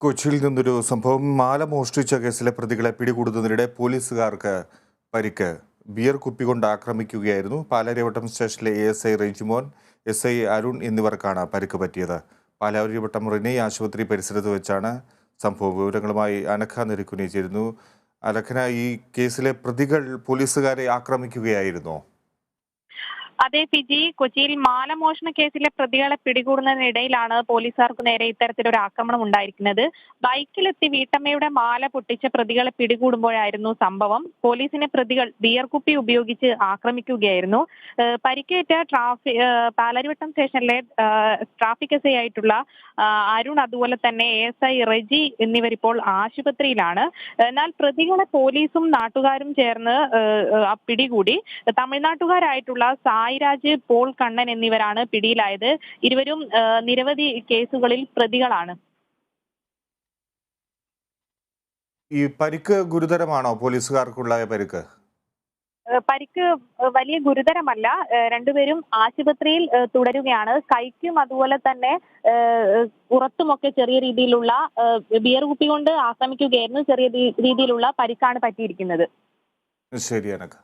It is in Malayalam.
കൊച്ചിയിൽ നിന്നൊരു സംഭവം. മാല മോഷ്ടിച്ച കേസിലെ പ്രതികളെ പിടികൂടുന്നതിനിടെ പോലീസുകാർക്ക് പരിക്ക്. ബിയർ കുപ്പി കൊണ്ട് ആക്രമിക്കുകയായിരുന്നു. പാലാരിവട്ടം സ്റ്റേഷനിലെ ASI റെജിമോൻ, SI അരുൺ എന്നിവർക്കാണ് പരിക്ക് പറ്റിയത്. പാലാരിവട്ടം റിനി ആശുപത്രി പരിസരത്ത് വെച്ചാണ് സംഭവം. വിവരങ്ങളുമായി അനഘ നെരിക്കുനി ചേരുന്നു. അനഘന, ഈ കേസിലെ പ്രതികൾ പോലീസുകാരെ ആക്രമിക്കുകയായിരുന്നോ? അതെ ഫിജി, കൊച്ചിയിൽ മാലമോഷണ കേസിലെ പ്രതികളെ പിടികൂടുന്നതിനിടയിലാണ് പോലീസുകാർക്ക് നേരെ ഇത്തരത്തിലൊരു ആക്രമണം ഉണ്ടായിരിക്കുന്നത്. ബൈക്കിലെത്തി വീട്ടമ്മയുടെ മാല പൊട്ടിച്ച പ്രതികളെ പിടികൂടുമ്പോഴായിരുന്നു സംഭവം. പോലീസിനെ പ്രതികൾ ബിയർ കുപ്പി ഉപയോഗിച്ച് ആക്രമിക്കുകയായിരുന്നു. പരിക്കേറ്റ പാലാരിവട്ടം സ്റ്റേഷനിലെ ട്രാഫിക് SI ആയിട്ടുള്ള അരുൺ, അതുപോലെ തന്നെ ASI റെജി എന്നിവരിപ്പോൾ ആശുപത്രിയിലാണ്. എന്നാൽ പ്രതികളെ പോലീസും നാട്ടുകാരും ചേർന്ന് പിടികൂടി. തമിഴ്നാട്ടുകാരായിട്ടുള്ള സായിരാജ്, പോൾ കണ്ണൻ എന്നിവരാണ് പിടിയിലായത്. ഇരുവരും നിരവധി കേസുകളിൽ പ്രതികളാണ്. ഈ പരിക്ക് ഗുരുതരമാണോ? പോലീസുകാർക്കുള്ള പരിക്ക് പരിക്ക് വലിയ ഗുരുതരമല്ല. രണ്ടുപേരും ആശുപത്രിയിൽ തുടരുകയാണ്. കൈക്കും അതുപോലെ തന്നെ പുറത്തുമൊക്കെ ചെറിയ രീതിയിലുള്ള ബിയർ കുപ്പി കൊണ്ട് ആക്രമിക്കുകയായിരുന്നു. ചെറിയ രീതിയിലുള്ള പരിക്കാണ് പറ്റിയിരിക്കുന്നത്. ശരി അനഘ.